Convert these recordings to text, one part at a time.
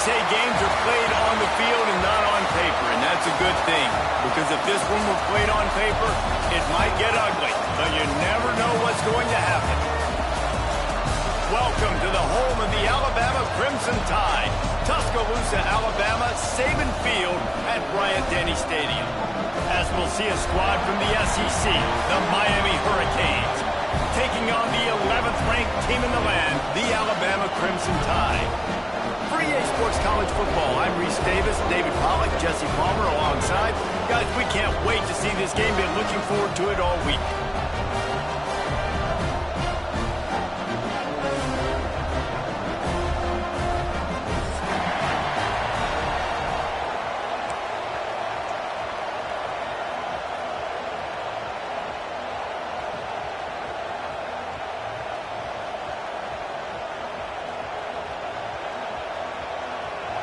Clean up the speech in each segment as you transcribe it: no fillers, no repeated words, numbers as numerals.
say games are played on the field and not on paper, and that's a good thing. Because if this one were played on paper, it might get ugly, but you never know what's going to happen. Welcome to the home of the Alabama Crimson Tide, Tuscaloosa, Alabama, Saban Field at Bryant-Denny Stadium. As we'll see a squad from the SEC, the Miami Hurricanes, taking on the 11th-ranked team in the land, the Alabama Crimson Tide. For EA Sports College Football, I'm Reese Davis, David Pollack, Jesse Palmer alongside. Guys, we can't wait to see this game. Been looking forward to it all week.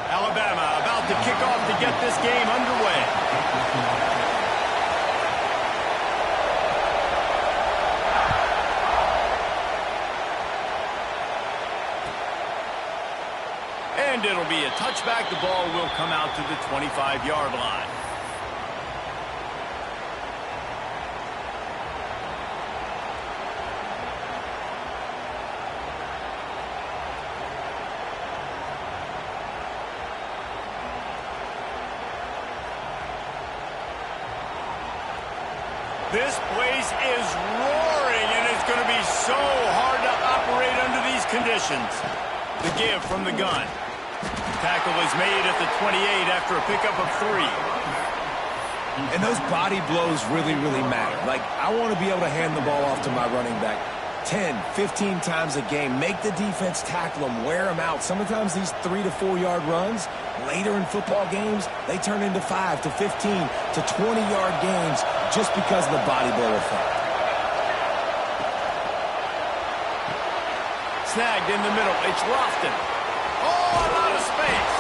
Alabama about to kick off to get this game underway. And it'll be a touchback. The ball will come out to the 25-yard line. This place is roaring, and it's going to be so hard to operate under these conditions. The give from the gun. Tackle is made at the 28 after a pickup of 3. And those body blows really, really matter. Like, I want to be able to hand the ball off to my running back 10, 15 times a game. Make the defense tackle them, wear them out. Sometimes these 3 to 4 yard runs, later in football games, they turn into 5 to 15 to 20 yard games just because of the body blow effect. Snagged in the middle. It's Lofton. Oh, a lot of space.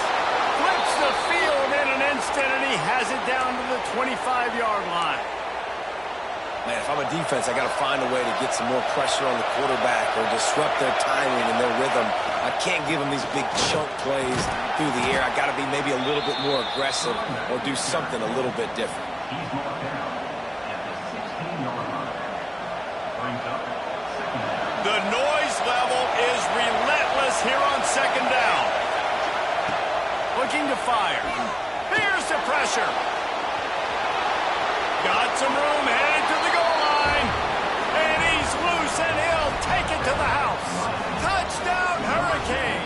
Flips the field in an instant, and he has it down to the 25-yard line. Man, if I'm a defense, I got to find a way to get some more pressure on the quarterback or disrupt their timing and their rhythm. I can't give them these big chunk plays through the air. I got to be maybe a little bit more aggressive or do something a little bit different. He's marked down at the 16-yard line. Brings up second down. The noise level is relentless here on second down. Looking to fire. Here's the pressure. Got some room, headed to the goal line. And he's loose, and he'll take it to the house. Touchdown, Hurricane.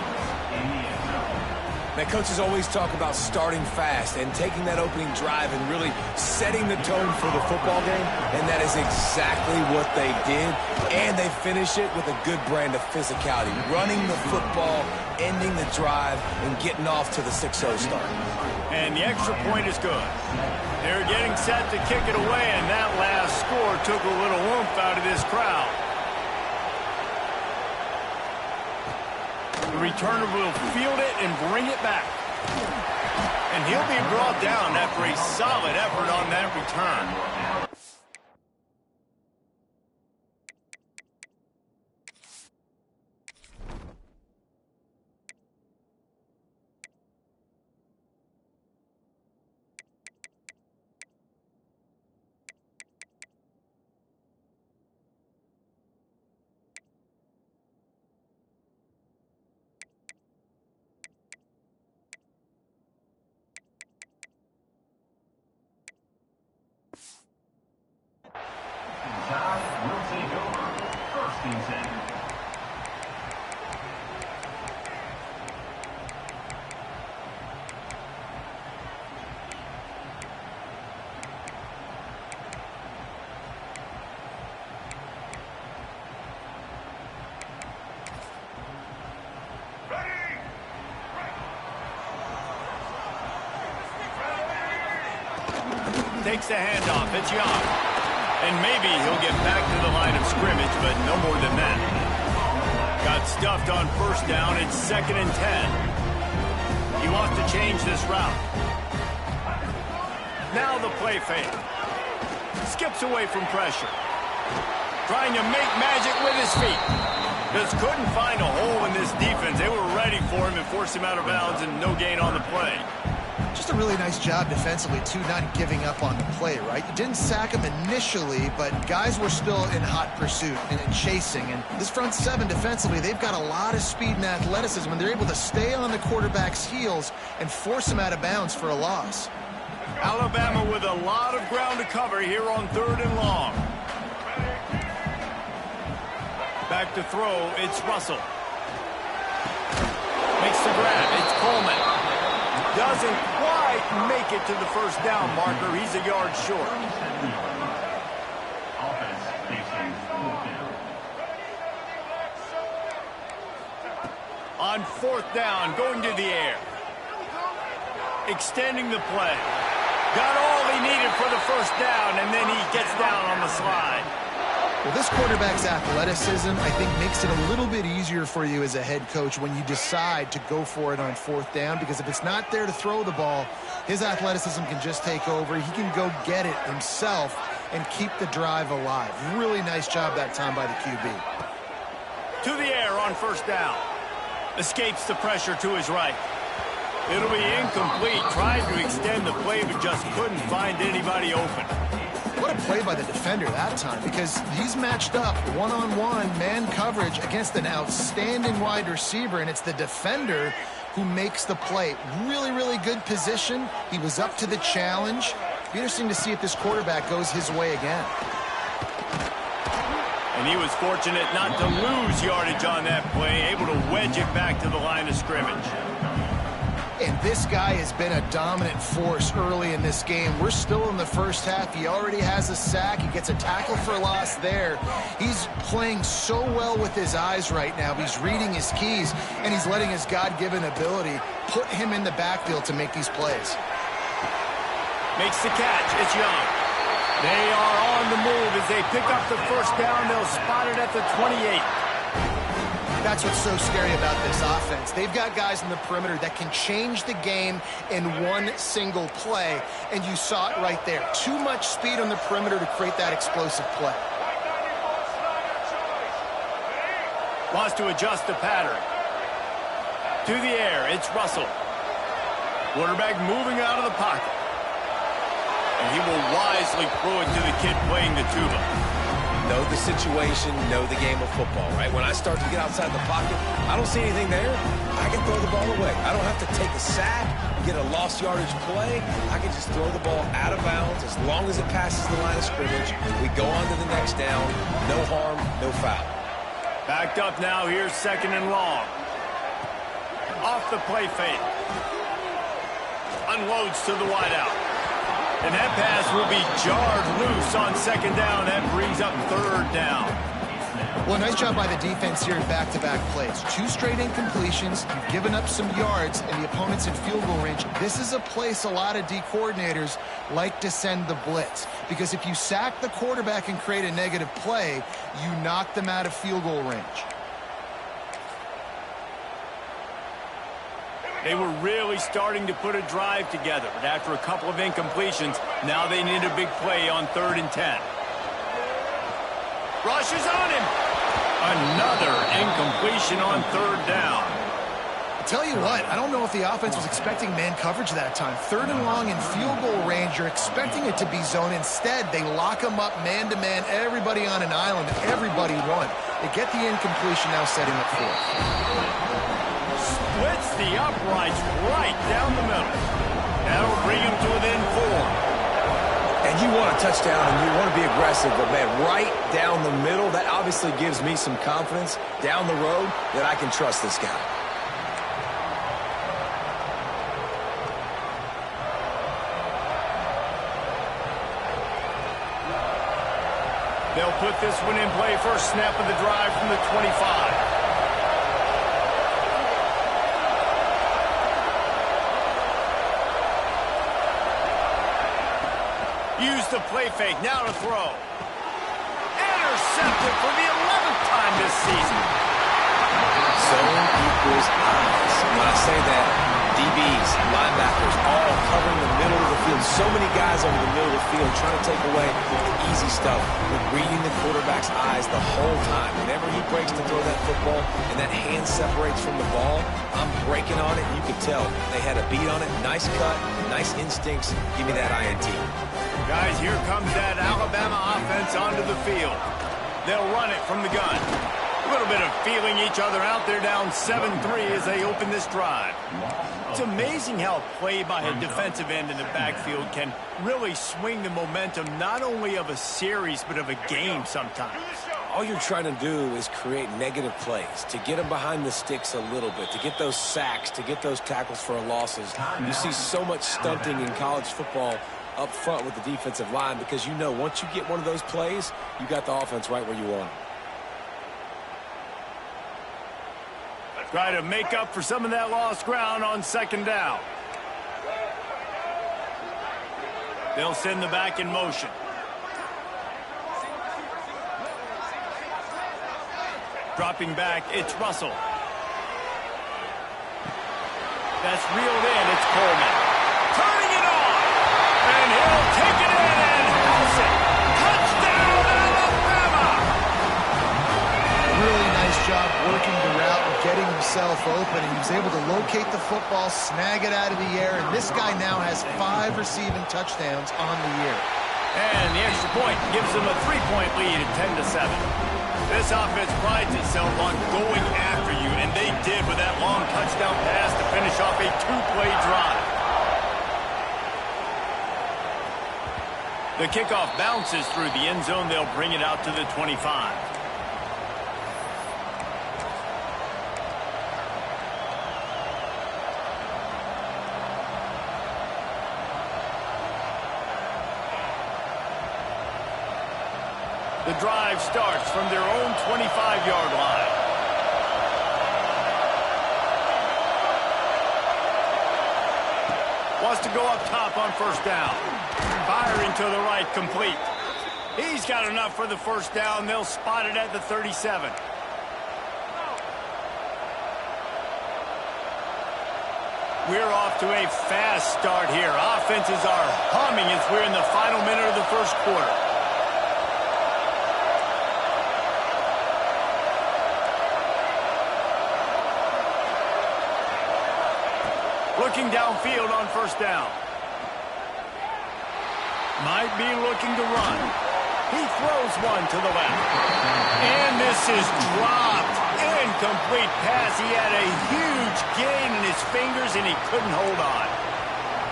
Now, coaches always talk about starting fast and taking that opening drive and really setting the tone for the football game, and that is exactly what they did, and they finish it with a good brand of physicality, running the football, ending the drive, and getting off to the 6-0 start. And the extra point is good. They're getting set to kick it away, and that last score took a little oomph out of this crowd. The returner will field it and bring it back. And he'll be brought down after a solid effort on that return. Tide will take over. First and 10. Takes the handoff. It's Young. And maybe he'll get back to the line of scrimmage, but no more than that. Got stuffed on first down. It's 2nd and 10. He wants to change this route. Now the play fake. Skips away from pressure. Trying to make magic with his feet. Just couldn't find a hole in this defense. They were ready for him. him and force him out of bounds, and no gain on the play. Just a really nice job defensively, too, not giving up on the play, right? You didn't sack him initially, but guys were still in hot pursuit and chasing. And this front seven defensively, they've got a lot of speed and athleticism, and they're able to stay on the quarterback's heels and force him out of bounds for a loss. Alabama with a lot of ground to cover here on 3rd and long. Back to throw, it's Russell. Makes the grab, it's Coleman. Doesn't quite make it to the first down marker. He's a yard short. Offense facing 4th down. On 4th down, going to the air. Extending the play. Got all he needed for the first down, and then he gets down on the slide. Well, this quarterback's athleticism, I think, makes it a little bit easier for you as a head coach when you decide to go for it on 4th down, because if it's not there to throw the ball, his athleticism can just take over. He can go get it himself and keep the drive alive. Really nice job that time by the QB. To the air on 1st down. Escapes the pressure to his right. It'll be incomplete. Tried to extend the play, but just couldn't find anybody open. What a play by the defender that time, because he's matched up one-on-one man coverage against an outstanding wide receiver, and it's the defender who makes the play. Really, really good position. He was up to the challenge. Be interesting to see if this quarterback goes his way again. And he was fortunate not to lose yardage on that play, able to wedge it back to the line of scrimmage. And this guy has been a dominant force early in this game. We're still in the first half. He already has a sack. He gets a tackle for loss there. He's playing so well with his eyes right now. He's reading his keys, and he's letting his God-given ability put him in the backfield to make these plays. Makes the catch. It's Young. They are on the move as they pick up the first down. They'll spot it at the 28. That's what's so scary about this offense. They've got guys in the perimeter that can change the game in one single play, and you saw it right there. Too much speed on the perimeter to create that explosive play. Wants to adjust the pattern. To the air, it's Russell. Quarterback moving out of the pocket. And he will wisely throw it to the kid playing the tuba. Know the situation, know the game of football, right? When I start to get outside the pocket, I don't see anything there. I can throw the ball away. I don't have to take a sack, get a lost yardage play. I can just throw the ball out of bounds as long as it passes the line of scrimmage. We go on to the next down. No harm, no foul. Backed up now. Here's 2nd and long. Off the play fake. Unloads to the wideout. And that pass will be jarred loose on 2nd down. That brings up 3rd down. Well, nice job by the defense here in back-to-back plays. 2 straight incompletions. You've given up some yards, and the opponent's in field goal range. This is a place a lot of D coordinators like to send the blitz, because if you sack the quarterback and create a negative play, you knock them out of field goal range. They were really starting to put a drive together, but after a couple of incompletions, now they need a big play on 3rd and 10. Rushes on him. Another incompletion on 3rd down. I tell you what, I don't know if the offense was expecting man coverage that time. 3rd and long in field goal range, you're expecting it to be zone. Instead, they lock them up man-to-man, everybody on an island, everybody won. They get the incompletion, now setting up 4th. Splits the uprights right down the middle. That'll bring him to within 4. And you want a touchdown and you want to be aggressive, but man, right down the middle, that obviously gives me some confidence down the road that I can trust this guy. They'll put this one in play. First snap of the drive from the 25. Use the play fake, now to throw. Intercepted for the 11th time this season. Zone equals eyes. When I say that, DBs, linebackers, all covering the middle of the field. So many guys over the middle of the field trying to take away the easy stuff, but reading the quarterback's eyes the whole time. Whenever he breaks to throw that football and that hand separates from the ball, I'm breaking on it. You could tell they had a beat on it. Nice cut, nice instincts. Give me that INT. Guys, here comes that Alabama offense onto the field. They'll run it from the gun. A little bit of feeling each other out. They're down 7-3 as they open this drive. It's amazing how a play by a defensive end in the backfield can really swing the momentum not only of a series but of a game sometimes. All you're trying to do is create negative plays, to get them behind the sticks a little bit, to get those sacks, to get those tackles for losses. You see so much stunting in college football up front with the defensive line because you know once you get one of those plays, you got the offense right where you want it. Try to make up for some of that lost ground on second down. They'll send the back in motion. Dropping back, it's Russell. That's reeled in, it's Coleman. Turning it on! And he'll take it in and house it! Touchdown, Alabama! Really nice job working the route and getting himself open. And he was able to locate the football, snag it out of the air, and this guy now has 5 receiving touchdowns on the year. And the extra point gives them a 3-point lead at 10-7. This offense prides itself on going after you, and they did with that long touchdown pass to finish off a 2-play drive. The kickoff bounces through the end zone. They'll bring it out to the 25. The drive starts from their own 25-yard line. Wants to go up top on first down. Firing to the right, complete. He's got enough for the first down. They'll spot it at the 37. We're off to a fast start here. Offenses are humming as we're in the final minute of the first quarter. Looking downfield on first down. Might be looking to run. He throws one to the left. And this is dropped. Incomplete pass. He had a huge gain in his fingers and he couldn't hold on.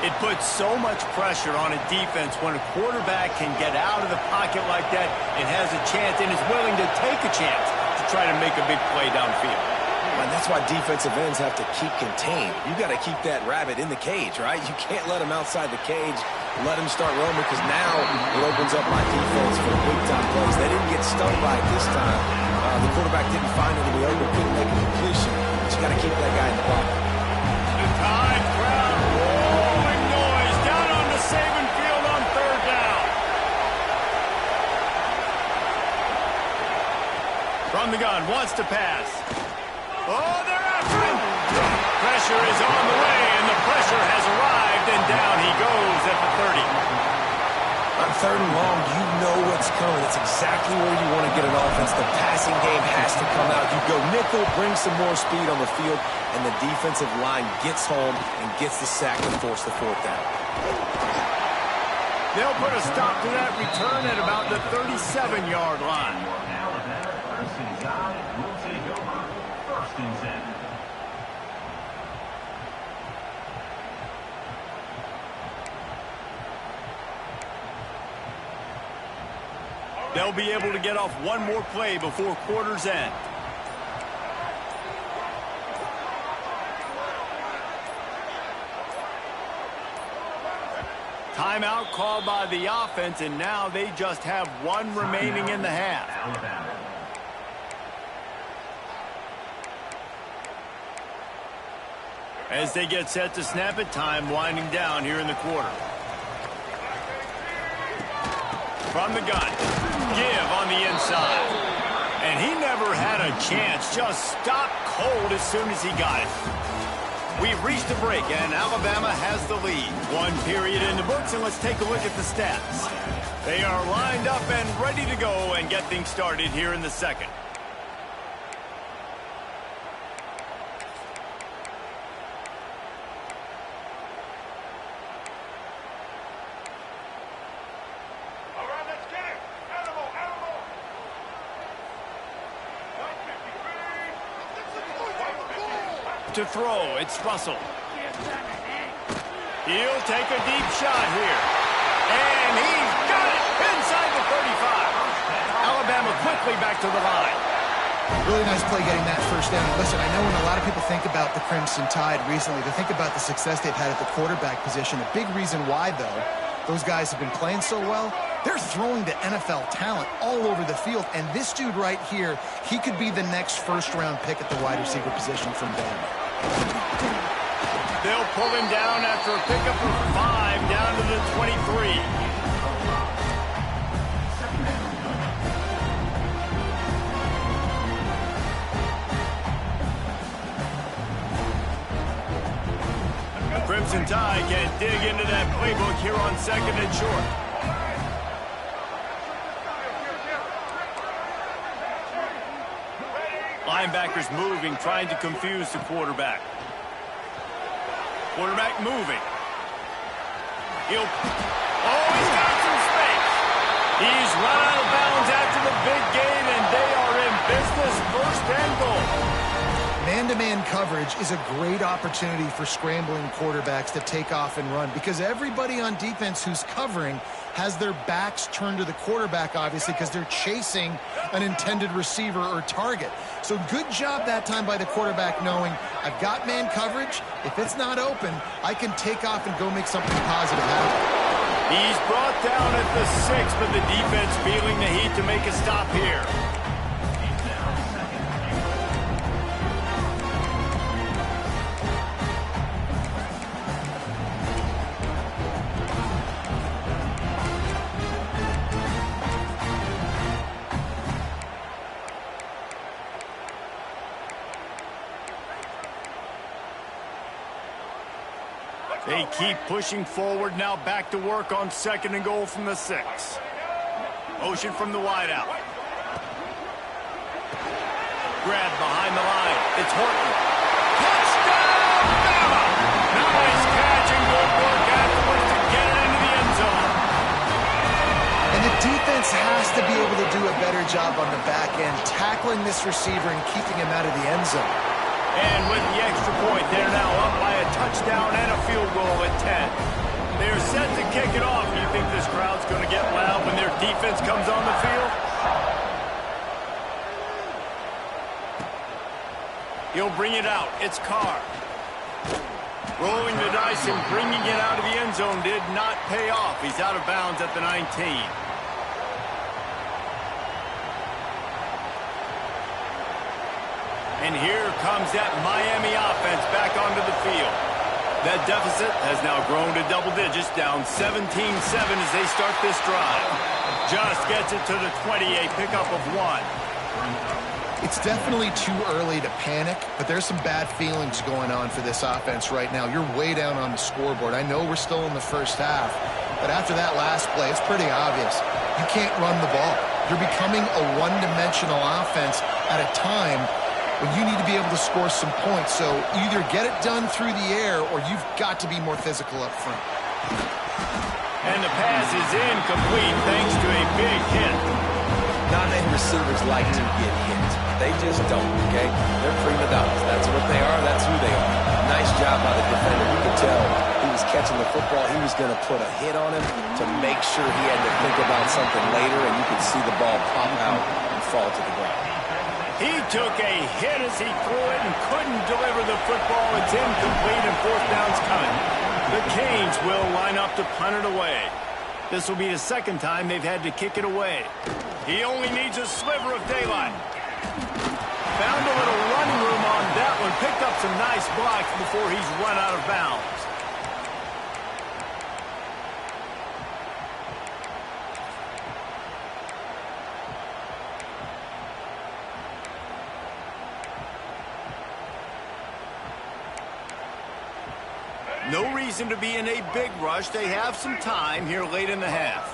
It puts so much pressure on a defense when a quarterback can get out of the pocket like that and has a chance and is willing to take a chance to try to make a big play downfield. And that's why defensive ends have to keep contained. You got to keep that rabbit in the cage, right? You can't let him outside the cage, let him start roaming, because now it opens up my defense for big-time plays. They didn't get stung by it this time. The quarterback didn't find it in the open, couldn't make a completion. But you got to keep that guy in the pocket. The Tide crowd rolling noise down on the Saban field on third down. From the gun, wants to pass. Oh, they're after him. Pressure is on the way, and the pressure has arrived, and down he goes at the 30. On third and long, you know what's coming. It's exactly where you want to get an offense. The passing game has to come out. You go nickel, bring some more speed on the field, and the defensive line gets home and gets the sack and force the fourth down. They'll put a stop to that return at about the 37-yard line. They'll be able to get off one more play before quarter's end. Timeout called by the offense, and now they just have one remaining in the half. As they get set to snap it, time winding down here in the quarter. From the gun, give on the inside. And he never had a chance, just stopped cold as soon as he got it. We've reached a break, and Alabama has the lead. One period in the books, and let's take a look at the stats. They are lined up and ready to go and get things started here in the second. to throw. It's Russell. He'll take a deep shot here. And he's got it inside the 35. Alabama quickly back to the line. Really nice play getting that first down. Listen, I know when a lot of people think about the Crimson Tide recently, they think about the success they've had at the quarterback position. A big reason why, though, those guys have been playing so well, they're throwing to NFL talent all over the field. And this dude right here, he could be the next first-round pick at the wide receiver position from Bama. They'll pull him down after a pickup of 5 down to the 23. Crimson Tide can dig into that playbook here on 2nd and short. Linebackers moving, trying to confuse the quarterback. Quarterback moving. He's got some space. He's run out of bounds after the big gain, and they are in business, 1st and goal. Man-to-man coverage is a great opportunity for scrambling quarterbacks to take off and run because everybody on defense who's covering has their backs turned to the quarterback, obviously, because they're chasing an intended receiver or target. So good job that time by the quarterback knowing I've got man coverage. If it's not open, I can take off and go make something positive happen. He's brought down at the 6, but the defense feeling the heat to make a stop here. They keep pushing forward, now back to work on 2nd and goal from the 6. Motion from the wideout. Grab behind the line. It's Horton. Touchdown, Bama! Nice catch and good work afterwards to get it into the end zone. And the defense has to be able to do a better job on the back end, tackling this receiver and keeping him out of the end zone. And with the extra point, they're now up by a touchdown and a field goal at 10. They're set to kick it off. Do you think this crowd's going to get loud when their defense comes on the field? He'll bring it out. It's Carr. Rolling the dice and bringing it out of the end zone did not pay off. He's out of bounds at the 19. And here comes that Miami offense back onto the field. That deficit has now grown to double digits, down 17-7 as they start this drive. Just gets it to the 20, a pickup of 1. It's definitely too early to panic, but there's some bad feelings going on for this offense right now. You're way down on the scoreboard. I know we're still in the first half, but after that last play, it's pretty obvious. You can't run the ball. You're becoming a one-dimensional offense at a time when you need to be able to score some points. So either get it done through the air or you've got to be more physical up front. And the pass is incomplete thanks to a big hit. Not many receivers like to get hit. They just don't, okay? They're prima donnas. That's what they are. That's who they are. Nice job by the defender. You could tell he was catching the football. He was going to put a hit on him to make sure he had to think about something later, and you could see the ball pop out and fall to the ground. He took a hit as he threw it and couldn't deliver the football. It's incomplete and 4th down's coming. The Canes will line up to punt it away. This will be the 2nd time they've had to kick it away. He only needs a sliver of daylight. Found a little running room on that one. Picked up some nice blocks before he's run out of bounds. No reason to be in a big rush. They have some time here late in the half.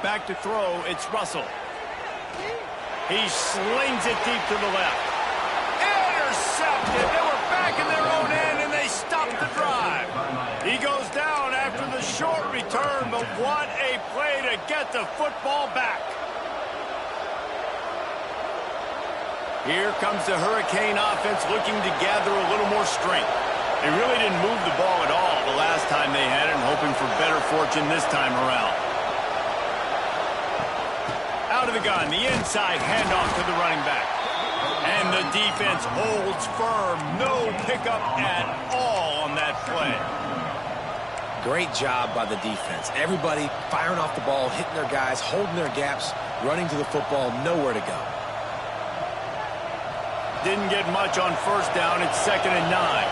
Back to throw, it's Russell. He slings it deep to the left. Intercepted. They were back in their own end, and they stopped the drive. He goes down after the short return, but what a play to get the football back. Here comes the Hurricane offense looking to gather a little more strength. They really didn't move the ball at all the last time they had it, and hoping for better fortune this time around. Out of the gun, the inside handoff to the running back. And the defense holds firm. No pickup at all on that play. Great job by the defense. Everybody firing off the ball, hitting their guys, holding their gaps, running to the football, nowhere to go. Didn't get much on first down. It's 2nd and 9.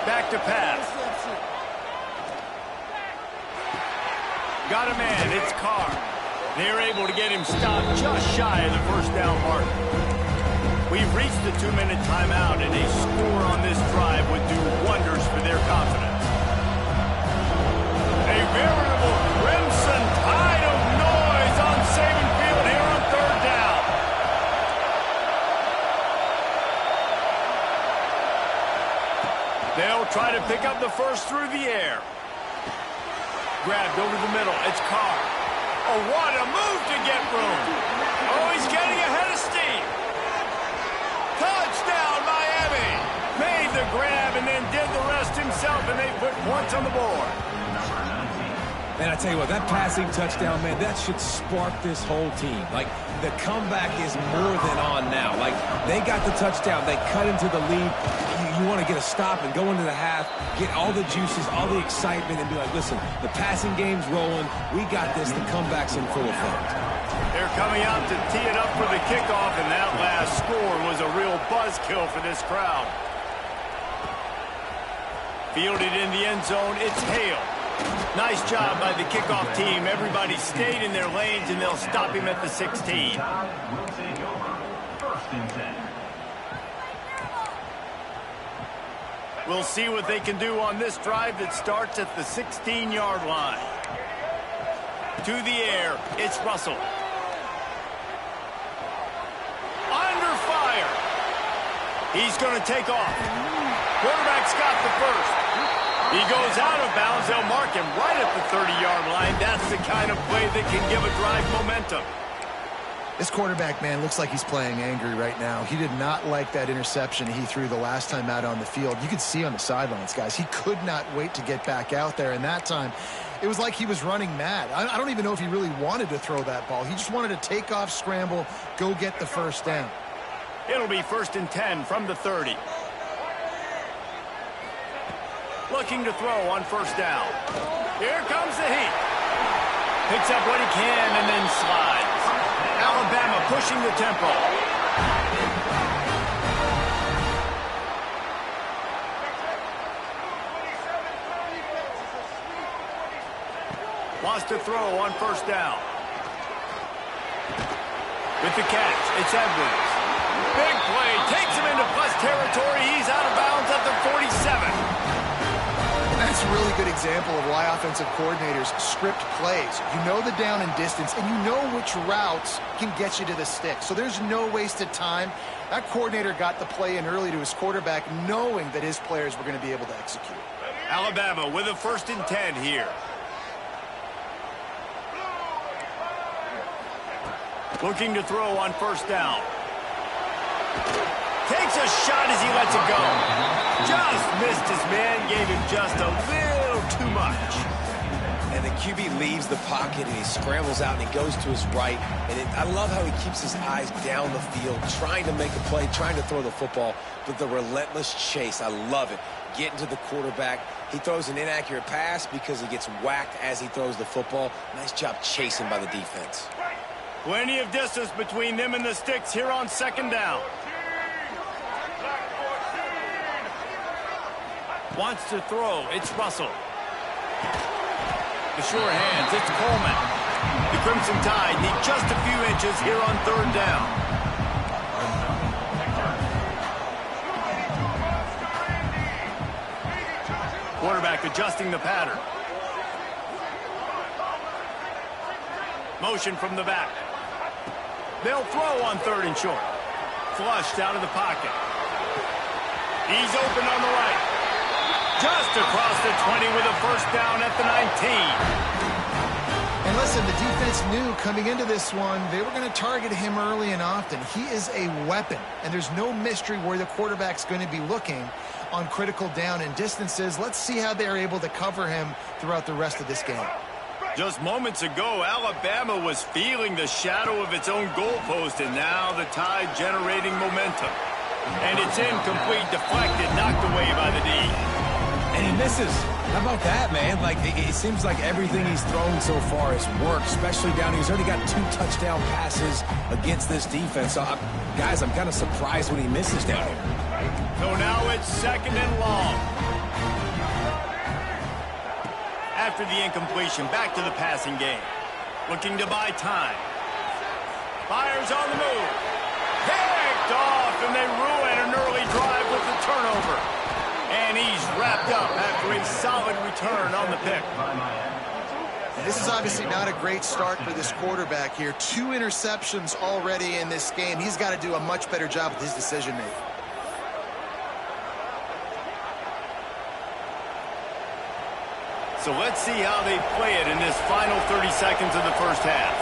Back to pass. Got a man. It's Carr. They're able to get him stopped just shy of the first down mark. We've reached the 2-minute timeout, and a score on this drive would do wonders for their confidence. A veritable crimson tide of noise on Saban Field here on 3rd down. They'll try to pick up the first through the air. Grabbed over the middle. It's Carr. Oh, what a move to get room. Oh, he's getting ahead of steam. Touchdown, Miami. Made the grab and then did the rest himself, and they put points on the board. Man, I tell you what, that passing touchdown, man, that should spark this whole team. Like, the comeback is more than on now. Like, they got the touchdown. They cut into the lead. You want to get a stop and go into the half, get all the juices, all the excitement, and be like, listen, the passing game's rolling. We got this. The comeback's in full effect. They're coming out to tee it up for the kickoff, and that last score was a real buzzkill for this crowd. Fielded in the end zone, it's Hale. Nice job by the kickoff team. Everybody stayed in their lanes, and they'll stop him at the 16. Will take over. 1st and 10. We'll see what they can do on this drive that starts at the 16-yard line. To the air, it's Russell. Under fire. He's going to take off. Quarterback's got the first. He goes out of bounds. They'll mark him right at the 30-yard line. That's the kind of play that can give a drive momentum. This quarterback, man, looks like he's playing angry right now. He did not like that interception he threw the last time out on the field. You could see on the sidelines, guys, he could not wait to get back out there. And that time, it was like he was running mad. I don't even know if he really wanted to throw that ball. He just wanted to take off, scramble, go get the first down. It'll be 1st and 10 from the 30. Looking to throw on first down. Here comes the heat. Picks up what he can and then slides. Alabama pushing the tempo. Wants to throw on first down. With the catch, it's Edwards. Big play, takes him into plus territory. He's out of bounds at the 47. That's a really good example of why offensive coordinators script plays. You know the down and distance, and you know which routes can get you to the stick. So there's no wasted time. That coordinator got the play in early to his quarterback, knowing that his players were going to be able to execute. Alabama with a 1st and 10 here. Looking to throw on first down. Takes a shot as he lets it go. Just missed his man, gave him just a little too much. And the QB leaves the pocket, and he scrambles out, and he goes to his right. And I love how he keeps his eyes down the field, trying to make a play, trying to throw the football, but the relentless chase. I love it. Getting to the quarterback. He throws an inaccurate pass because he gets whacked as he throws the football. Nice job chasing by the defense. Plenty of distance between them and the sticks here on 2nd down. Wants to throw. It's Russell. The sure hands. It's Coleman. The Crimson Tide need just a few inches here on 3rd down. Quarterback adjusting the pattern. Motion from the back. They'll throw on 3rd and short. Flushed out of the pocket. He's open on the right. Just across the 20 with a first down at the 19. And listen, the defense knew coming into this one, they were going to target him early and often. He is a weapon, and there's no mystery where the quarterback's going to be looking on critical down and distances. Let's see how they're able to cover him throughout the rest of this game. Just moments ago, Alabama was feeling the shadow of its own goalpost, and now the Tide generating momentum. And it's incomplete, deflected, knocked away by the D. And he misses. How about that, man? Like, it seems like everything he's thrown so far has worked, especially down here. He's already got 2 touchdown passes against this defense. So, guys, I'm kind of surprised when he misses down here. So now it's 2nd and long. After the incompletion, back to the passing game. Looking to buy time. Fires on the move. Picked off, and they ruin an early drive with the turnover. And he's wrapped up after a solid return on the pick. This is obviously not a great start for this quarterback here. 2 interceptions already in this game. He's got to do a much better job with his decision-making. So let's see how they play it in this final 30 seconds of the first half.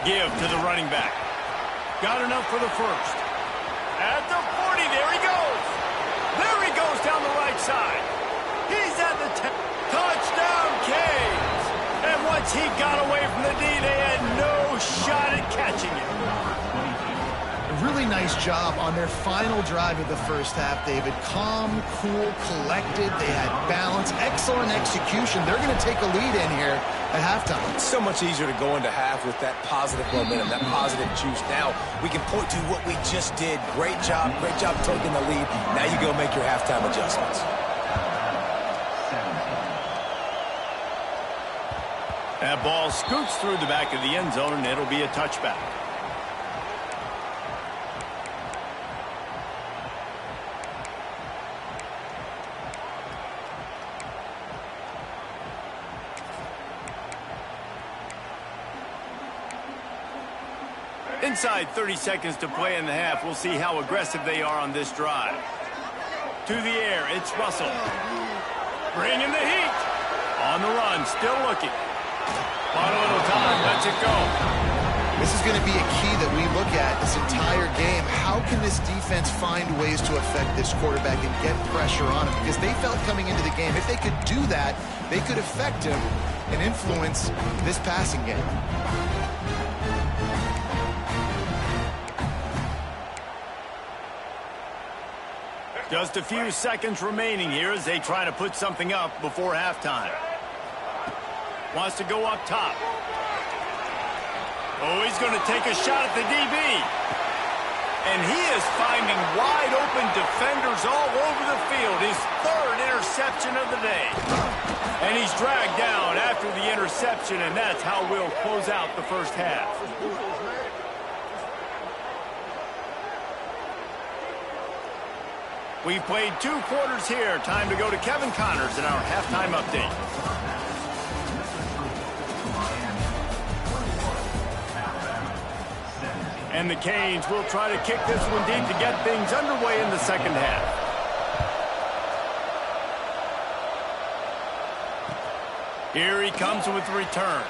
Give to the running back. Got enough for the first. At the 40, there he goes. There he goes down the right side. He's at the 10. Touchdown, Canes. And once he got away from the D, they had no shot at catching him. Really nice job on their final drive of the first half, David. Calm, cool, collected. They had balance, excellent execution. They're going to take a lead in here at halftime. It's so much easier to go into half with that positive momentum, that positive juice. Now we can point to what we just did. Great job taking the lead. Now you go make your halftime adjustments. That ball scoots through the back of the end zone, and it'll be a touchback. Inside 30 seconds to play in the half. We'll see how aggressive they are on this drive. To the air, it's Russell. Bringing the heat. On the run, still looking. Final little time, lets it go. This is going to be a key that we look at this entire game. How can this defense find ways to affect this quarterback and get pressure on him? Because they felt coming into the game, if they could do that, they could affect him and influence this passing game. Just a few seconds remaining here as they try to put something up before halftime. Wants to go up top. Oh, he's going to take a shot at the DB. And he is finding wide open defenders all over the field. His 3rd interception of the day. And he's dragged down after the interception, and that's how we'll close out the first half. We've played 2 quarters here. Time to go to Kevin Connors in our halftime update. And the Canes will try to kick this one deep to get things underway in the second half. Here he comes with the return.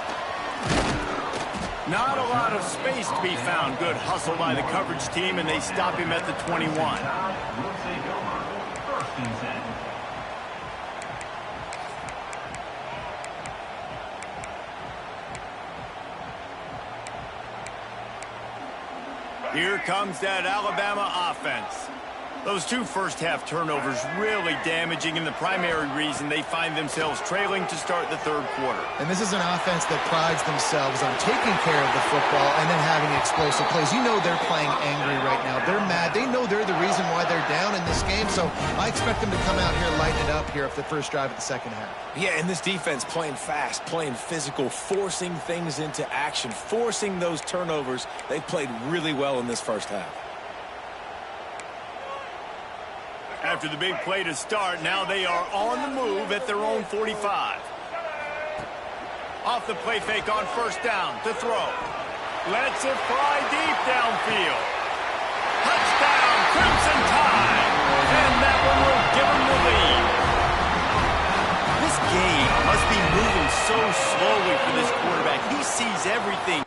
Not a lot of space to be found. Good hustle by the coverage team, and they stop him at the 21. Here comes that Alabama offense. Those 2 first-half turnovers really damaging, and the primary reason they find themselves trailing to start the 3rd quarter. And this is an offense that prides themselves on taking care of the football and then having explosive plays. You know they're playing angry right now. They're mad. They know they're the reason why they're down in this game, so I expect them to come out here, lighten it up here after the first drive of the second half. Yeah, and this defense playing fast, playing physical, forcing things into action, forcing those turnovers. They played really well in this first half. After the big play to start, now they are on the move at their own 45. Off the play fake on first down to throw. Lets it fly deep downfield. Touchdown, Crimson Tide. And that one will give them the lead. game must be moving so slowly for this quarterback. He sees everything.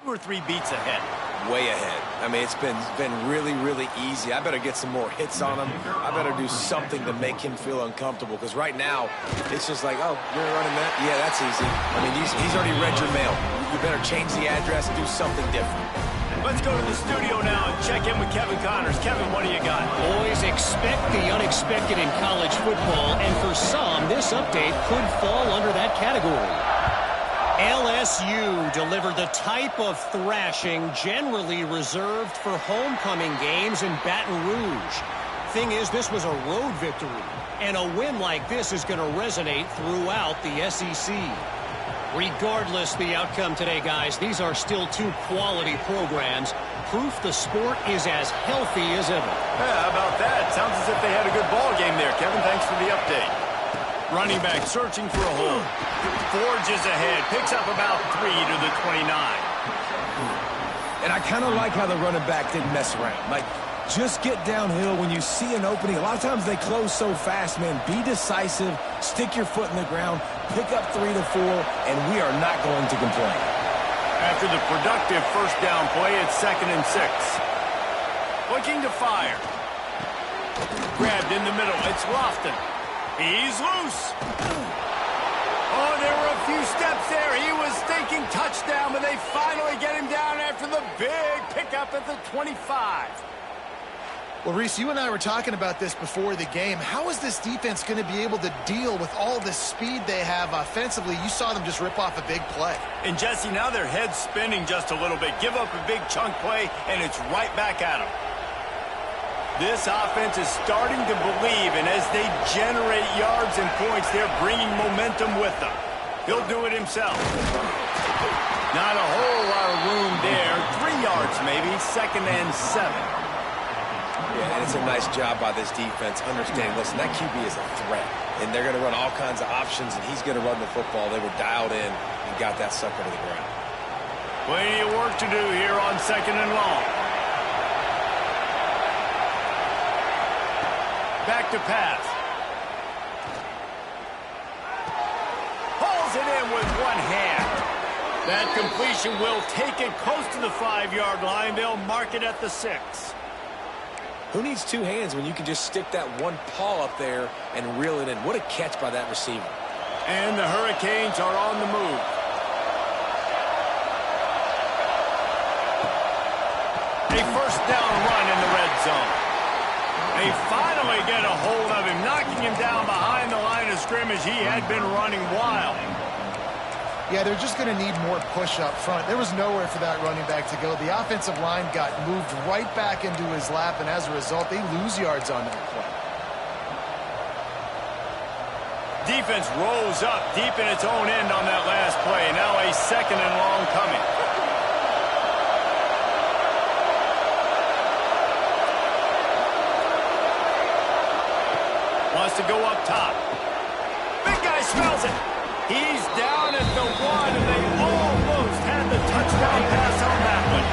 Two or three beats ahead. Way ahead. I mean, it's been really, really easy. I better get some more hits on him. I better do something to make him feel uncomfortable, because right now, it's just like, oh, you're running that? Yeah, that's easy. I mean, he's already read your mail. You better change the address, do something different. Let's go to the studio now and check in with Kevin Connors. Kevin, what do you got? Boys, expect the unexpected in college football, and for some, this update could fall under that category. LSU delivered the type of thrashing generally reserved for homecoming games in Baton Rouge. Thing is, this was a road victory, and a win like this is going to resonate throughout the SEC. Regardless the outcome today, guys, these are still two quality programs. Proof the sport is as healthy as ever. Yeah, how about that? Sounds as if they had a good ball game there. Kevin, thanks for the update. Running back searching for a hole. Forges ahead. Picks up about 3 to the 29. And I kind of like how the running back didn't mess around. Like, just get downhill when you see an opening. A lot of times they close so fast, man. Be decisive. Stick your foot in the ground. Pick up 3 to 4, and we are not going to complain. After the productive first down play, it's 2nd and 6. Looking to fire. Grabbed in the middle. It's Lofton. He's loose. Oh, there were a few steps there. He was thinking touchdown, but they finally get him down after the big pickup at the 25. Well, Reese, you and I were talking about this before the game. How is this defense going to be able to deal with all the speed they have offensively? You saw them just rip off a big play. And, Jesse, now their head's spinning just a little bit. Give up a big chunk play, and it's right back at them. This offense is starting to believe, and as they generate yards and points, they're bringing momentum with them. He'll do it himself. Not a whole lot of room there. 3 yards maybe, 2nd and 7. Yeah, and it's a nice job by this defense understanding, listen, that QB is a threat, and they're going to run all kinds of options, and he's going to run the football. They were dialed in and got that sucker to the ground. Plenty of work to do here on 2nd and long. Back to pass. Pulls it in with one hand. That completion will take it close to the 5-yard line. They'll mark it at the 6. Who needs two hands when you can just stick that one paw up there and reel it in? What a catch by that receiver. And the Hurricanes are on the move. A first down run in the red zone. They finally get a hold of him, knocking him down behind the line of scrimmage. He had been running wild. Yeah, they're just going to need more push up front. There was nowhere for that running back to go. The offensive line got moved right back into his lap, and as a result, they lose yards on that play. Defense rolls up deep in its own end on that last play. Now a 2nd and long coming. Wants to go up top. Big guy smells it. He's down at the 1, and they almost had the touchdown pass on that one.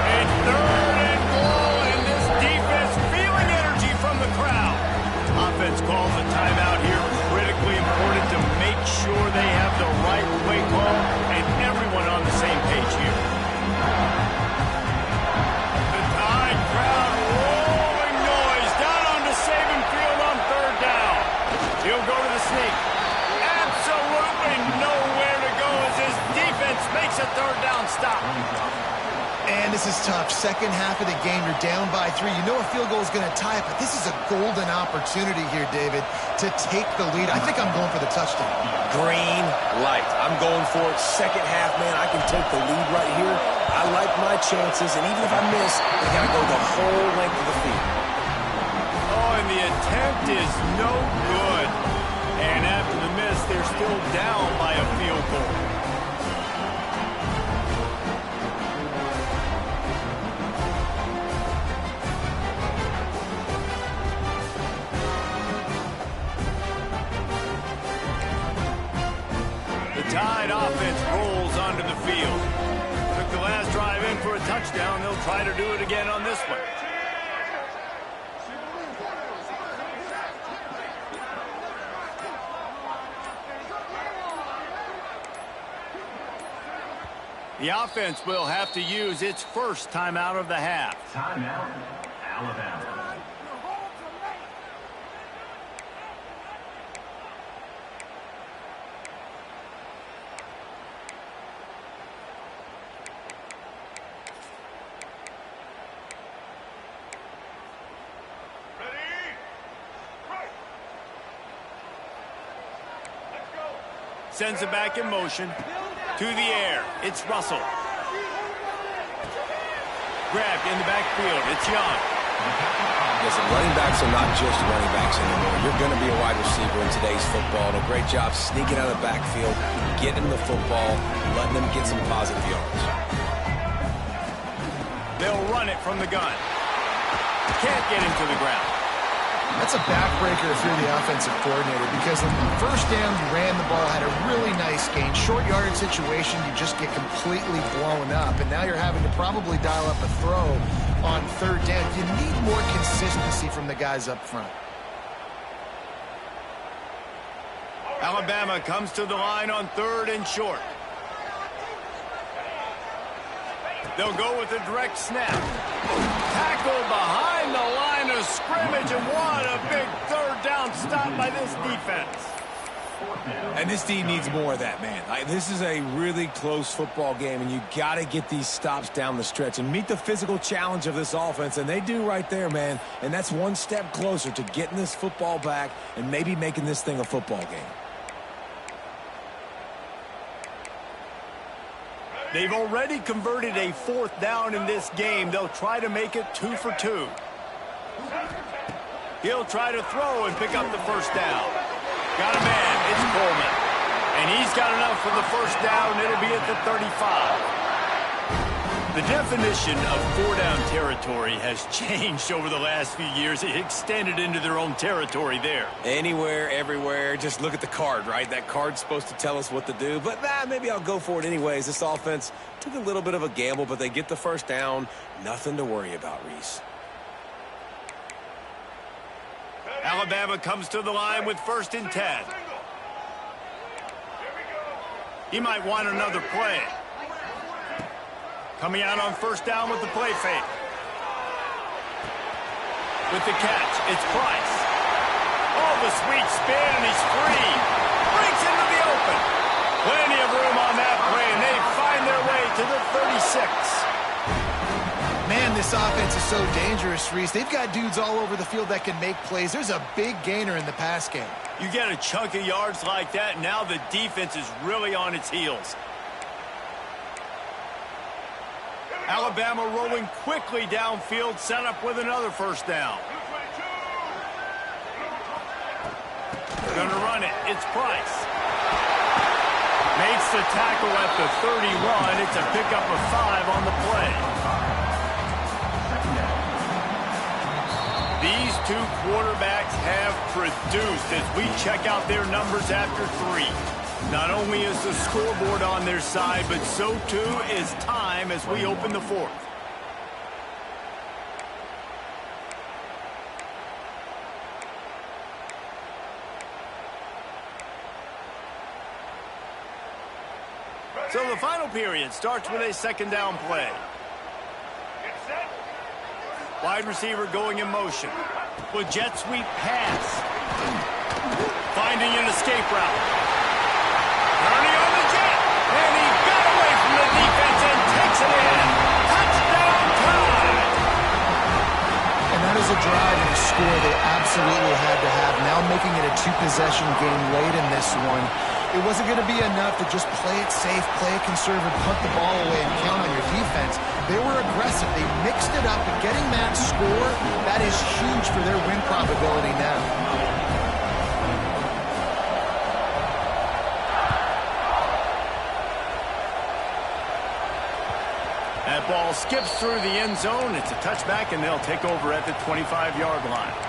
A 3rd and goal, and this defense feeling energy from the crowd. Offense calls a timeout here. Critically important to make sure they have the right play call and everyone on the same page here. The Tide crowd rolling noise down onto Saban Field on 3rd down. He'll go to the sneak. Absolutely nowhere to go as his defense makes a 3rd down stop. And this is tough. Second half of the game, you're down by 3. You know a field goal is going to tie it, but this is a golden opportunity here, David, to take the lead. I think I'm going for the touchdown. Green light. I'm going for it. Second half, man, I can take the lead right here. I like my chances, and even if I miss, I got to go the whole length of the field. Oh, and the attempt is no good. And after the miss, they're still down by a field goal. The Tide offense rolls onto the field. Took the last drive in for a touchdown. They'll try to do it again on this one. The offense will have to use its first timeout of the half. Timeout, Alabama. Sends it back in motion. To the air. It's Russell. Grabbed in the backfield. It's Young. Listen, running backs are not just running backs anymore. You're going to be a wide receiver in today's football. And a great job sneaking out of the backfield, getting the football, letting them get some positive yards. They'll run it from the gun. Can't get him to the ground. That's a backbreaker if you're the offensive coordinator, because on the first down, you ran the ball, had a really nice gain. Short yardage situation, you just get completely blown up, and now you're having to probably dial up a throw on 3rd down. You need more consistency from the guys up front. Alabama comes to the line on 3rd and short. They'll go with a direct snap. Tackle behind the line of scrimmage, and what a big 3rd down stop by this defense. And this team needs more of that, man. This is a really close football game, and you got to get these stops down the stretch and meet the physical challenge of this offense, and they do right there, man. And that's one step closer to getting this football back and maybe making this thing a football game. They've already converted a 4th down in this game. They'll try to make it 2 for 2. He'll try to throw and pick up the first down. Got a man. It's Coleman. And he's got enough for the first down. It'll be at the 35. The definition of 4-down territory has changed over the last few years. It extended into their own territory there. Anywhere, everywhere, just look at the card, right? That card's supposed to tell us what to do, but maybe I'll go for it anyways. This offense took a little bit of a gamble, but they get the first down. Nothing to worry about, Reese. Alabama comes to the line with 1st and 10. He might want another play. Coming out on 1st down with the play fake. With the catch, it's Price. Oh, the sweet spin, and he's free. Breaks into the open. Plenty of room on that play, and they find their way to the 36. Man, this offense is so dangerous, Reese. They've got dudes all over the field that can make plays. There's a big gainer in the pass game. You get a chunk of yards like that, now the defense is really on its heels. Alabama rolling quickly downfield, set up with another 1st down. They're going to run it. It's Price. Makes the tackle at the 31. It's a pickup of 5 on the play. These two quarterbacks have produced as we check out their numbers after 3. Not only is the scoreboard on their side, but so too is time as we open the 4th. So the final period starts with a 2nd down play. Wide receiver going in motion. With jet sweep pass. Finding an escape route. Ernie on the jet. And he got away from the defense and takes it in. Touchdown time. And that is a drive and a score they absolutely had to have. Now making it a 2-possession game late in this one. It wasn't going to be enough to just play it safe, play it conservative, punt the ball away, and count on your defense. They were aggressive. They mixed it up, and getting that score, that is huge for their win probability now. That ball skips through the end zone. It's a touchback, and they'll take over at the 25-yard line.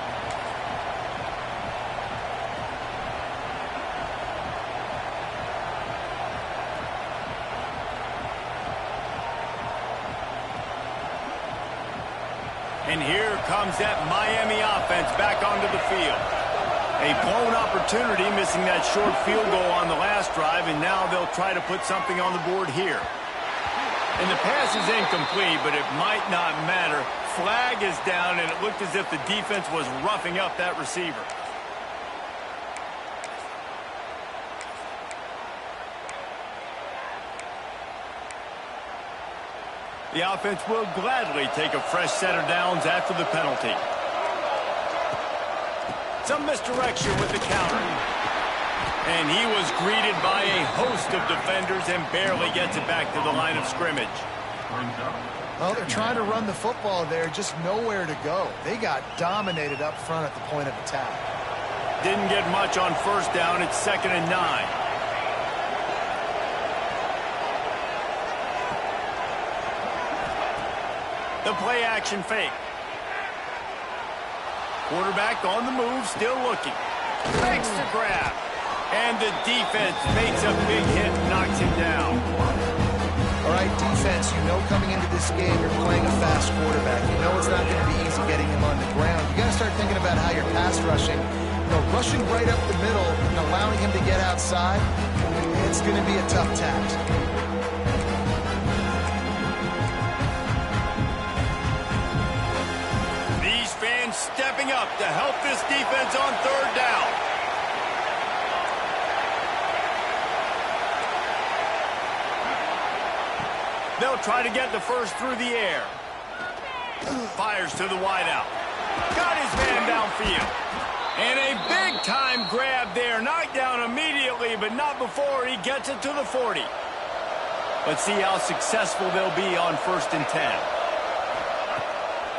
And here comes that Miami offense back onto the field. A blown opportunity, missing that short field goal on the last drive, and now they'll try to put something on the board here. And the pass is incomplete, but it might not matter. Flag is down, and it looked as if the defense was roughing up that receiver. The offense will gladly take a fresh set of downs after the penalty. Some misdirection with the counter. And he was greeted by a host of defenders and barely gets it back to the line of scrimmage. Well, they're trying to run the football there, just nowhere to go. They got dominated up front at the point of attack. Didn't get much on 1st down. It's 2nd and 9. The play action fake. Quarterback on the move, still looking. Makes the grab. And the defense makes a big hit, knocks him down. All right, defense, you know coming into this game you're playing a fast quarterback. You know it's not going to be easy getting him on the ground. You got to start thinking about how you're pass rushing. You know, rushing right up the middle and allowing him to get outside, it's going to be a tough task. Stepping up to help this defense on 3rd down. They'll try to get the first through the air. Fires to the wideout. Got his man downfield. And a big-time grab there. Knocked down immediately, but not before he gets it to the 40. Let's see how successful they'll be on 1st and 10.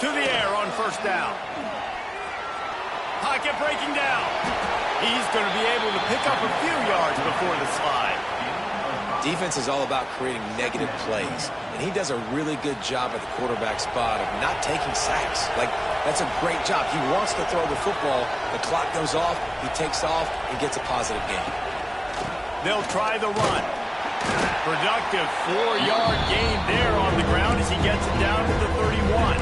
To the air on 1st down. Pocket breaking down. He's going to be able to pick up a few yards before the slide. Defense is all about creating negative plays, and he does a really good job at the quarterback spot of not taking sacks. Like, that's a great job. He wants to throw the football. The clock goes off, he takes off, and gets a positive gain. They'll try the run. Productive 4-yard gain there on the ground as he gets it down to the 31.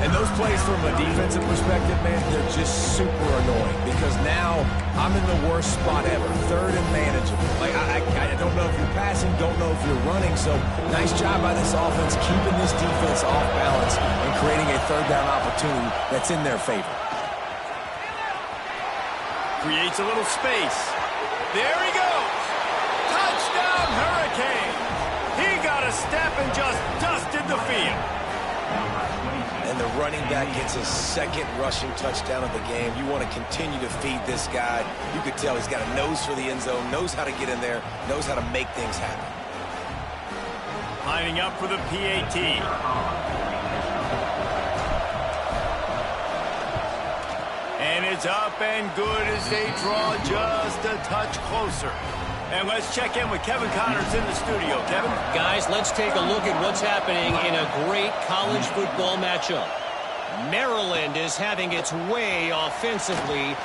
And those plays from a defensive perspective, man, they're just super annoying because now I'm in the worst spot ever, third and manageable. Like, I don't know if you're passing, don't know if you're running, so nice job by this offense keeping this defense off balance and creating a third down opportunity that's in their favor. Creates a little space. There he goes. Touchdown, Hurricane. He got a step and just dusted the field. And the running back gets his second rushing touchdown of the game. You want to continue to feed this guy. You could tell he's got a nose for the end zone, knows how to get in there, knows how to make things happen. Lining up for the PAT. And it's up and good as they draw just a touch closer. And let's check in with Kevin Connors in the studio. Kevin? Guys, let's take a look at what's happening in a great college football matchup. Maryland is having its way offensively,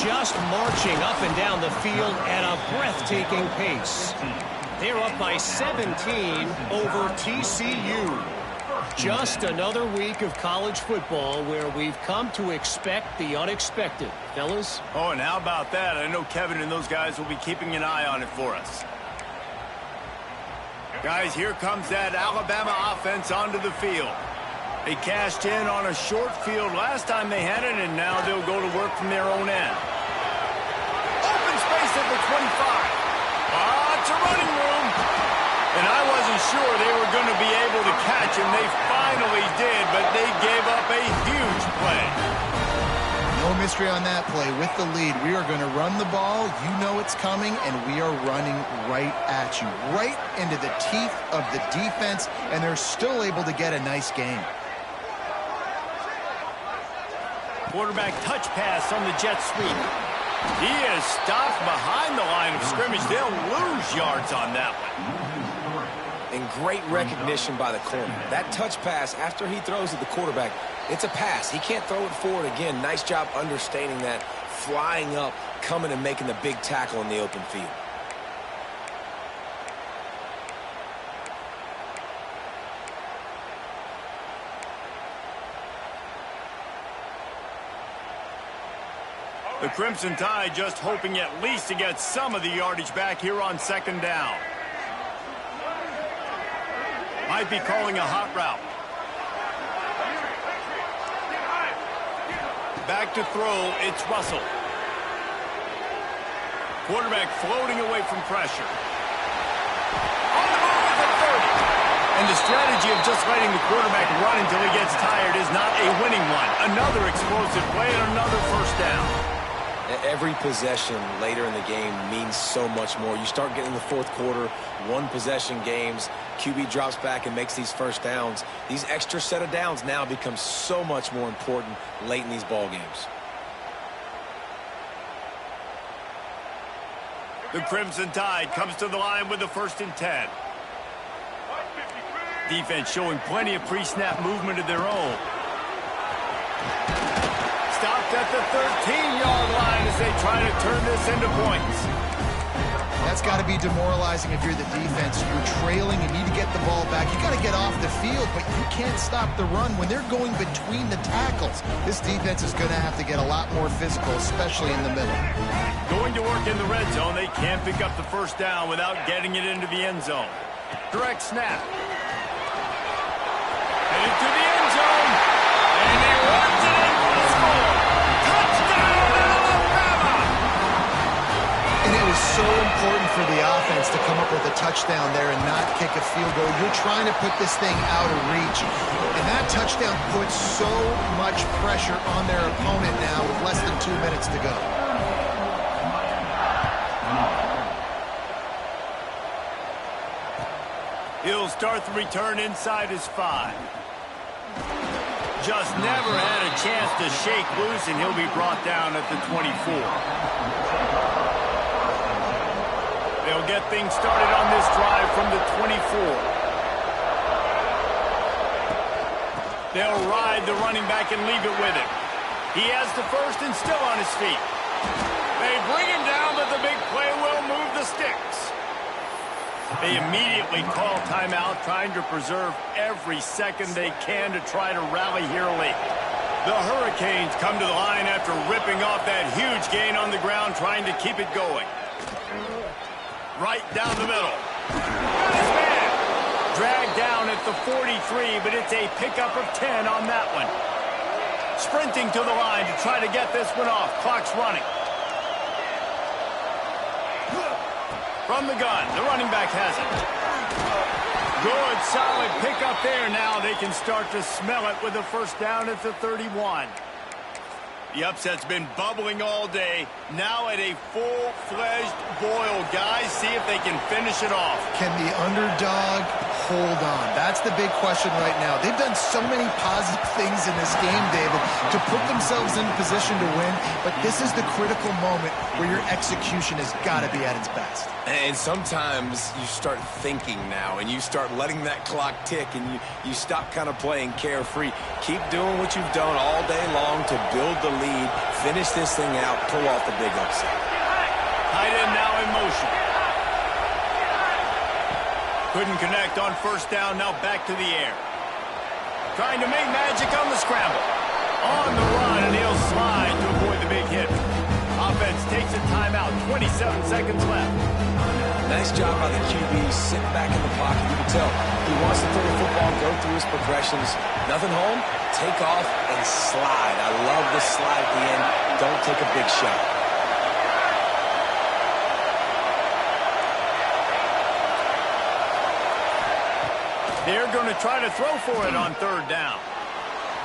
just marching up and down the field at a breathtaking pace. They're up by 17 over TCU. Just another week of college football where we've come to expect the unexpected. Fellas? Oh, and how about that? I know Kevin and those guys will be keeping an eye on it for us. Guys, here comes that Alabama offense onto the field. They cashed in on a short field last time they had it, and now they'll go to work from their own end. Open space at the 25. Lots of running room. And I wasn't sure they were going to be able to catch him. They finally did, but they gave up a huge play. No mystery on that play. With the lead, we are going to run the ball. You know it's coming, and we are running right at you, right into the teeth of the defense, and they're still able to get a nice game. Quarterback touch pass on the jet sweep. He is stopped behind the line of scrimmage. They'll lose yards on that one. And great recognition by the corner. That touch pass, after he throws at the quarterback, it's a pass. He can't throw it forward again. Nice job understanding that, flying up, coming and making the big tackle in the open field. The Crimson Tide just hoping at least to get some of the yardage back here on second down. Might be calling a hot route. Back to throw, it's Russell. Quarterback floating away from pressure. On the move at the 30. And the strategy of just letting the quarterback run until he gets tired is not a winning one. Another explosive play and another first down. Every possession later in the game means so much more. You start getting the fourth quarter, one possession games, QB drops back and makes these first downs. These extra set of downs now become so much more important late in these ball games. The Crimson Tide comes to the line with the 1st and 10. Defense showing plenty of pre-snap movement of their own. Stopped at the 13-yard line as they try to turn this into points. That's got to be demoralizing if you're the defense. You're trailing, you need to get the ball back. You got to get off the field, but you can't stop the run when they're going between the tackles. This defense is going to have to get a lot more physical, especially in the middle. Going to work in the red zone. They can't pick up the first down without getting it into the end zone. Direct snap. Headed to the end zone. And he runs it in for the score. Touchdown, Alabama! And it was so important for the offense to come up with a touchdown there and not kick a field goal. You're trying to put this thing out of reach. And that touchdown puts so much pressure on their opponent now with less than 2 minutes to go. He'll start the return inside his 5. Just never had a chance to shake loose, and he'll be brought down at the 24. They'll get things started on this drive from the 24. They'll ride the running back and leave it with him. He has the first and still on his feet. They bring him down, but the big play will move the sticks. They immediately call timeout, trying to preserve every second they can to try to rally here late. The Hurricanes come to the line after ripping off that huge gain on the ground, trying to keep it going. Right down the middle. Got his man. Dragged down at the 43, but it's a pickup of 10 on that one. Sprinting to the line to try to get this one off. Clock's running. From the gun, the running back has it. Good, solid pickup there. Now they can start to smell it with a first down at the 31. The upset's been bubbling all day. Now at a full-fledged boil. Guys, see if they can finish it off. Can the underdog hold on? That's the big question right now. They've done so many positive things in this game, David, to put themselves in position to win, but this is the critical moment where your execution has got to be at its best. And sometimes you start thinking now, and you start letting that clock tick, and you stop kind of playing carefree. Keep doing what you've done all day long to build the lead, finish this thing out, pull off the big upset. Tight end now in motion. Couldn't connect on first down, now back to the air. Trying to make magic on the scramble. On the run, and he'll slide to avoid the big hit. Offense takes a timeout, 27 seconds left. Nice job by the QB, sitting back in the pocket. You can tell he wants to throw the football, go through his progressions. Nothing home, take off and slide. I love the slide at the end. Don't take a big shot. They're going to try to throw for it on third down.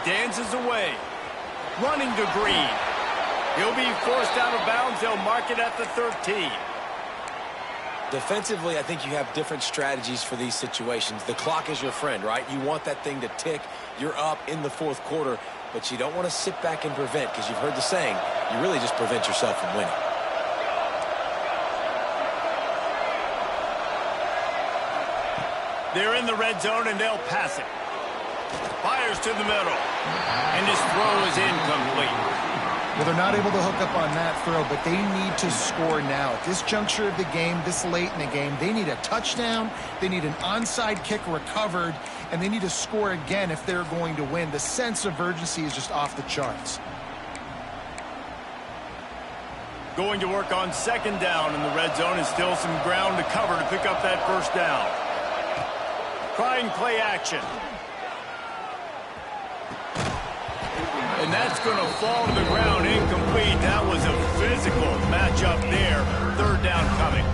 Dances away. Running to Green. He'll be forced out of bounds. They'll mark it at the 13. Defensively, I think you have different strategies for these situations. The clock is your friend, right? You want that thing to tick. You're up in the fourth quarter, but you don't want to sit back and prevent, because you've heard the saying, you really just prevent yourself from winning. They're in the red zone, and they'll pass it. Fires to the middle, and his throw is incomplete. Well, they're not able to hook up on that throw, but they need to score now. At this juncture of the game, this late in the game, they need a touchdown, they need an onside kick recovered, and they need to score again if they're going to win. The sense of urgency is just off the charts. Going to work on second down in the red zone, and still some ground to cover to pick up that first down. Trying play action. And that's going to fall to the ground incomplete. That was a physical matchup there. Third down coming.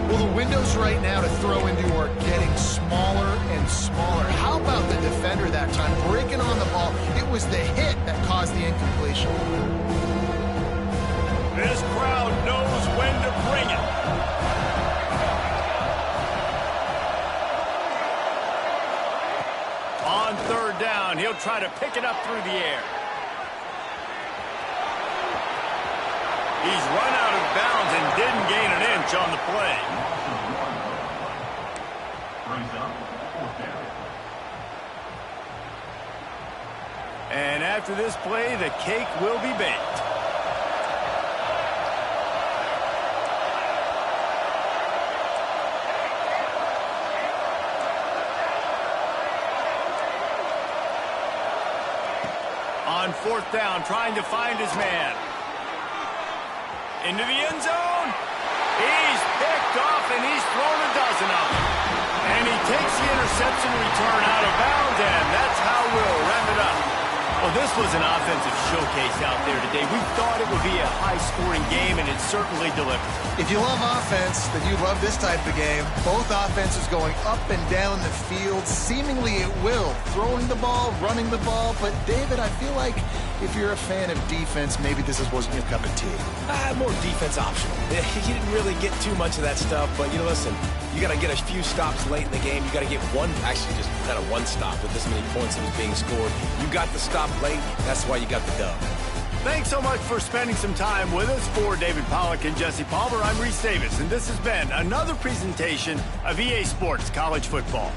Well, the windows right now to throw into are getting smaller and smaller. How about the defender that time breaking on the ball? It was the hit that caused the incompletion. This crowd knows when to bring it. On third down, he'll try to pick it up through the air. He's run out of bounds and didn't gain an inch on the play. Brings up fourth down. And after this play, the cake will be baked. On fourth down, trying to find his man. Into the end zone. He's picked off, and he's thrown a dozen of them. And he takes the interception return out of bounds, and that's how we'll wrap it up. Well, this was an offensive showcase out there today. We thought it would be a high-scoring game, and it certainly delivered. If you love offense, then you love this type of game. Both offenses going up and down the field, seemingly at will. Throwing the ball, running the ball. But, David, I feel like if you're a fan of defense, maybe this wasn't your cup of tea. More defense optional. You didn't really get too much of that stuff, but, listen, you got to get a few stops late in the game. You got to get one, actually just kind of one stop with this many points that was being scored. You got the stop late. That's why you got the dub. Thanks so much for spending some time with us. For David Pollack and Jesse Palmer, I'm Reese Davis, and this has been another presentation of EA Sports College Football.